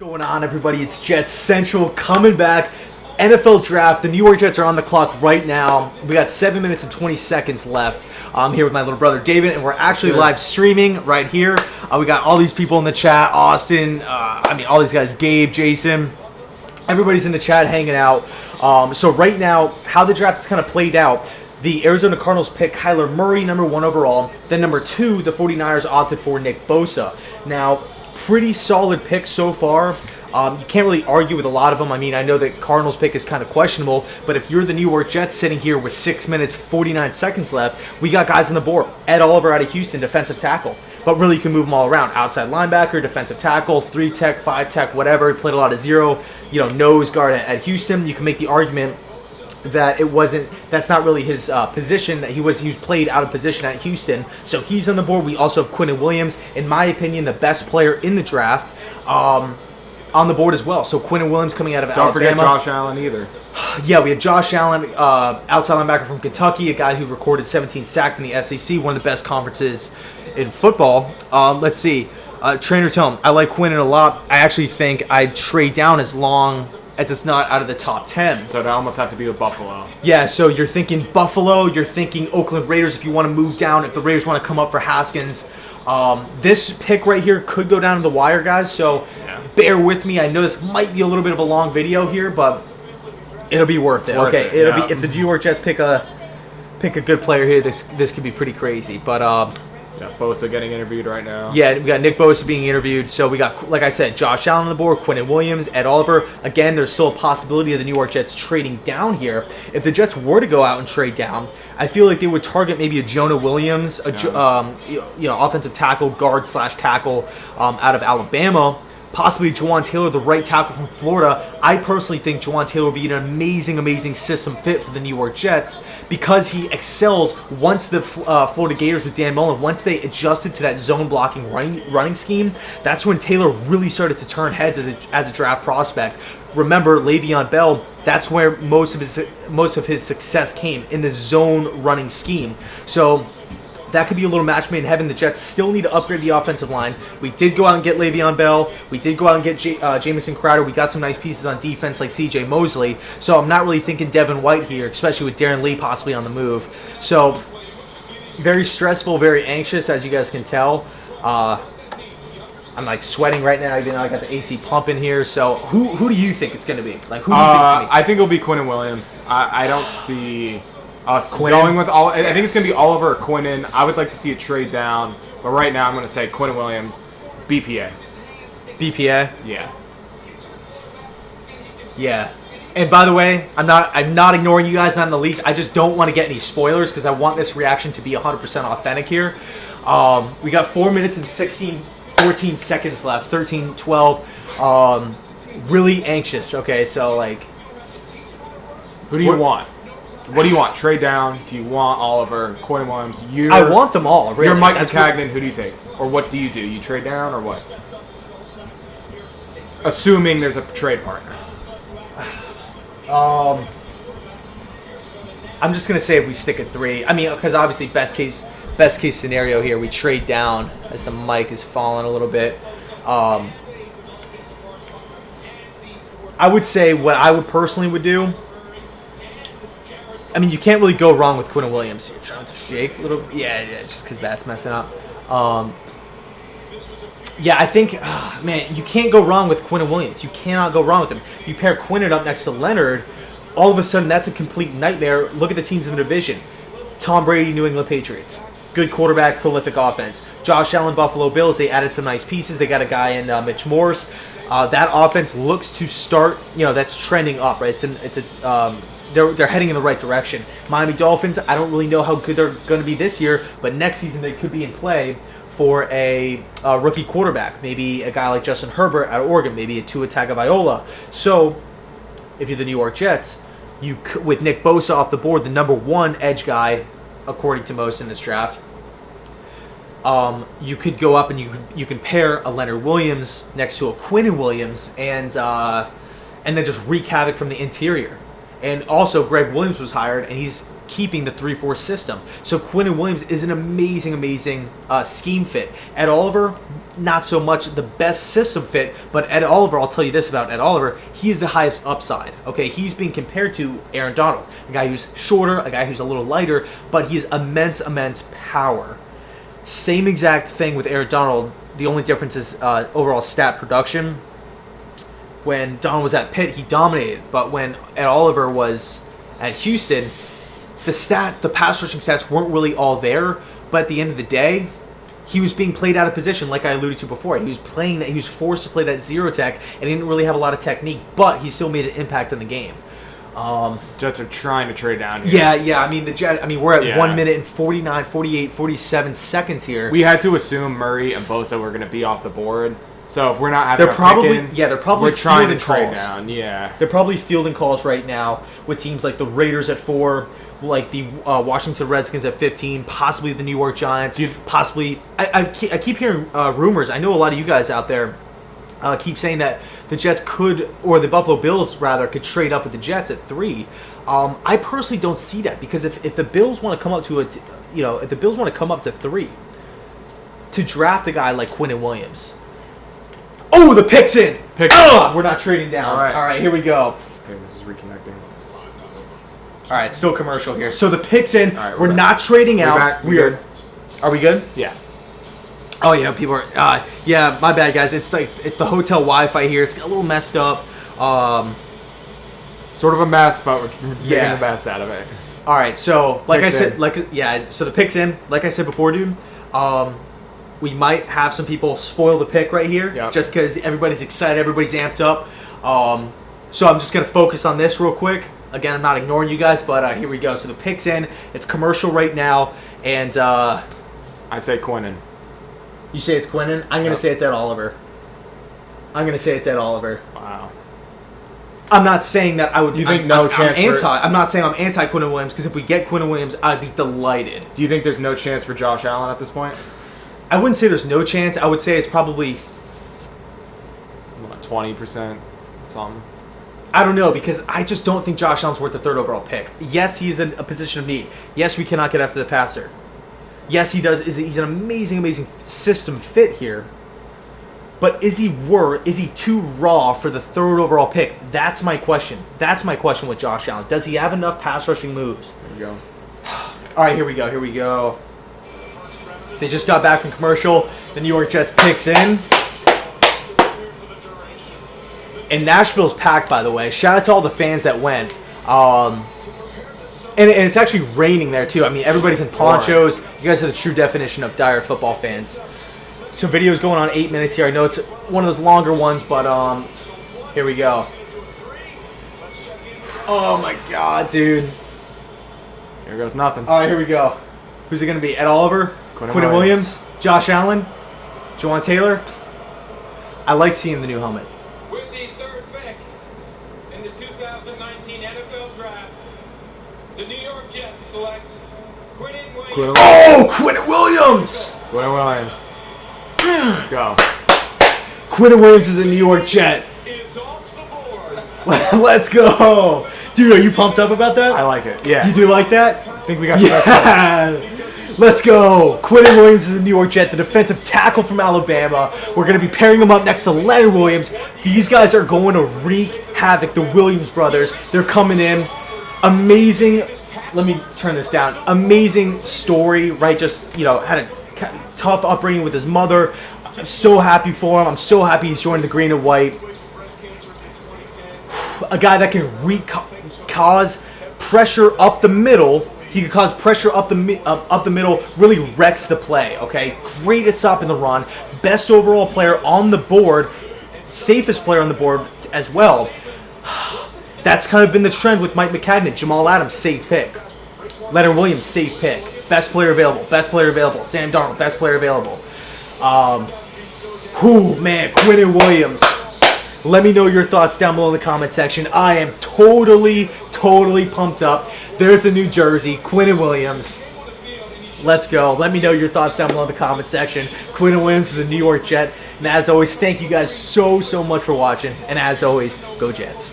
Going on, everybody? It's Jets Central coming back. NFL draft. The New York Jets are on the clock right now. We got 7 minutes and 20 seconds left. I'm here with my little brother David, and we're actually live streaming right here. We got all these people in the chat. Austin, all these guys. Gabe, Jason. Everybody's in the chat hanging out. So right now, how the draft is kind of played out. The Arizona Cardinals pick Kyler Murray, number 1 overall. Then number 2, the 49ers opted for Nick Bosa. Now, pretty solid picks so far. You can't really argue with a lot of them. I mean, I know that Cardinals pick is kind of questionable, but if you're the New York Jets sitting here with 6 minutes, 49 seconds left, we got guys on the board. Ed Oliver out of Houston, defensive tackle. But really, you can move them all around. Outside linebacker, defensive tackle, 3 tech, 5 tech, whatever. He played a lot of zero, nose guard at Houston. You can make the argument that that's not really his position, that he was played out of position at Houston. So he's on the board. We also have Quinnen Williams, in my opinion, the best player in the draft, on the board as well. So Quinnen Williams coming out of Alabama. Don't forget Josh Allen either. Yeah, we have Josh Allen, outside linebacker from Kentucky, a guy who recorded 17 sacks in the SEC, one of the best conferences in football. Let's see. Trainer Tome, I like Quinnen a lot. I actually think I'd trade down as long as it's not out of the top 10. So it'd almost have to be with Buffalo. Yeah, so you're thinking Buffalo, you're thinking Oakland Raiders if you want to move down, if the Raiders want to come up for Haskins. This pick right here could go down to the wire, guys, so bear with me. I know this might be a little bit of a long video here, but it'll be worth it. It'll be if the New York Jets pick a good player here, this could be pretty crazy. But Bosa getting interviewed right now. Yeah, we got Nick Bosa being interviewed. So we got, like I said, Josh Allen on the board, Quinnen Williams, Ed Oliver. Again, there's still a possibility of the New York Jets trading down here. If the Jets were to go out and trade down, I feel like they would target maybe a Jonah Williams, offensive tackle, guard / tackle out of Alabama. Possibly Juwan Taylor, the right tackle from Florida. I personally think Juwan Taylor would be an amazing system fit for the New York Jets because he excelled once the Florida Gators with Dan Mullen, once they adjusted to that zone blocking running scheme. That's when Taylor really started to turn heads as a draft prospect. Remember, Le'Veon Bell, that's where most of his success came, in the zone running scheme. So that could be a little match made in heaven. The Jets still need to upgrade the offensive line. We did go out and get Le'Veon Bell. We did go out and get Jamison Crowder. We got some nice pieces on defense like C.J. Mosley. So I'm not really thinking Devin White here, especially with Darren Lee possibly on the move. So very stressful, very anxious, as you guys can tell. I'm like sweating right now, even though I got the AC pumping here. So who do you think it's going to be? Like, who do you think it's going to be? I think it'll be Quinnen Williams. I don't see us going with all. I think it's going to be Oliver or Quinnen. I would like to see a trade down, but right now I'm going to say Quinnen Williams, BPA. BPA? Yeah. Yeah. And by the way, I'm not ignoring you guys, not in the least. I just don't want to get any spoilers because I want this reaction to be 100% authentic here. We got 4 minutes and 14 seconds left. 13, 12. Really anxious. Okay, so like, who do you want? What do you want? Trade down? Do you want Oliver, Quinnen Williams? I want them all. Really. You're Mike McCagnon. Who do you take? Or what do? You trade down or what? Assuming there's a trade partner. I'm just going to say if we stick at 3. I mean, because obviously best case scenario here, we trade down as the mic is falling a little bit. I would say what I would personally would do, I mean, you can't really go wrong with Quinnen Williams. You're trying to shake a little. Yeah, just because that's messing up. I think, man, you can't go wrong with Quinnen Williams. You cannot go wrong with him. You pair Quinnen up next to Leonard, all of a sudden that's a complete nightmare. Look at the teams in the division. Tom Brady, New England Patriots. Good quarterback, prolific offense. Josh Allen, Buffalo Bills. They added some nice pieces. They got a guy in Mitch Morse. That offense looks to start. That's trending up, right? They're heading in the right direction. Miami Dolphins, I don't really know how good they're going to be this year, but next season they could be in play for a rookie quarterback. Maybe a guy like Justin Herbert out of Oregon, maybe a Tua Tagovailoa. So if you're the New York Jets, with Nick Bosa off the board, the number 1 edge guy, according to most in this draft, you could go up and you can pair a Leonard Williams next to a Quinnen Williams and then just wreak havoc from the interior. And also, Greg Williams was hired, and he's keeping the 3-4 system. So Quinnen Williams is an amazing scheme fit. Ed Oliver, not so much the best system fit, but Ed Oliver, I'll tell you this about Ed Oliver, he is the highest upside. Okay, he's being compared to Aaron Donald, a guy who's shorter, a guy who's a little lighter, but he has immense power. Same exact thing with Aaron Donald. The only difference is overall stat production. When Donald was at Pitt, he dominated, but when Ed Oliver was at Houston, the pass rushing stats weren't really all there. But at the end of the day, he was being played out of position, like I alluded to before. He was forced to play that zero tech, and he didn't really have a lot of technique, but he still made an impact in the game. Jets are trying to trade down here. Yeah. I mean, we're at 1 minute and 49, 48, 47 seconds here. We had to assume Murray and Bosa were going to be off the board. So if we're not having they're probably we're trying to trade calls. down. Yeah, they're probably fielding calls right now with teams like the Raiders at 4, like the Washington Redskins at 15, possibly the New York Giants. Possibly, I keep hearing rumors. I know a lot of you guys out there keep saying that the Jets could, or the Buffalo Bills rather, could trade up with the Jets at 3. I personally don't see that, because if the Bills want to come up to if the Bills want to come up to 3 to draft a guy like Quinnen Williams. Oh, the pick's in. We're not trading down. All right, here we go. Okay, this is reconnecting. All right, still commercial here. So the pick's in. Right, we're not trading out. We're good. Are we good? Yeah. Oh yeah, people are. Yeah, my bad, guys. It's the hotel Wi-Fi here. It's a little messed up. Sort of a mess, but we're getting the best out of it. All right, so like Pick's I said, in. so the pick's in. Like I said before, dude. We might have some people spoil the pick right here, just because everybody's excited, everybody's amped up. So I'm just gonna focus on this real quick. Again, I'm not ignoring you guys, but here we go. So the pick's in. It's commercial right now, and I say Quinnen. You say it's Quinnen? I'm gonna say it's Ed Oliver. Wow. I'm not saying that I would. You think chance? I'm not saying I'm anti Quinnen Williams, because if we get Quinnen Williams, I'd be delighted. Do you think there's no chance for Josh Allen at this point? I wouldn't say there's no chance. I would say it's probably 20%, something. I don't know, because I just don't think Josh Allen's worth the 3rd overall pick. Yes, he's in a position of need. Yes, we cannot get after the passer. Yes, he does. He's an amazing system fit here. But is he too raw for the 3rd overall pick? That's my question. That's my question with Josh Allen. Does he have enough pass rushing moves? There you go. All right, here we go. They just got back from commercial. The New York Jets picks in. And Nashville's packed, by the way. Shout out to all the fans that went. And it's actually raining there, too. I mean, everybody's in ponchos. You guys are the true definition of dire football fans. So video's going on 8 minutes here. I know it's one of those longer ones, but here we go. Oh, my God, dude. Here goes nothing. All right, here we go. Who's it going to be? Ed Oliver? Quinnen Williams, Josh Allen, Jawan Taylor. I like seeing the new helmet. With the 3rd pick in the 2019 NFL Draft, the New York Jets select Quinnen Williams. Oh, Quinnen Williams! Quinnen Williams. Let's go. Quinnen Williams is a New York Jet. Is off the board. Let's go. Dude, are you pumped up about that? I like it. Yeah. You do like that? I think we got the best. Let's go. Quinnen Williams is a New York Jet, the defensive tackle from Alabama. We're going to be pairing him up next to Leonard Williams. These guys are going to wreak havoc. The Williams brothers, they're coming in. Amazing. Let me turn this down. Amazing story, right? Just, had a tough upbringing with his mother. I'm so happy for him. I'm so happy he's joined the green and white. A guy that can cause pressure up the middle. He can cause pressure up the middle, really wrecks the play, okay? Great at stopping the run. Best overall player on the board. Safest player on the board as well. That's kind of been the trend with Mike Maccagnan. Jamal Adams, safe pick. Leonard Williams, safe pick. Best player available. Sam Darnold, best player available. Quinnen Williams. Let me know your thoughts down below in the comment section. I am totally pumped up. There's the new jersey, Quinnen Williams. Let's go. Let me know your thoughts down below in the comment section. Quinnen Williams is a New York Jet. And as always, thank you guys so much for watching. And as always, go Jets.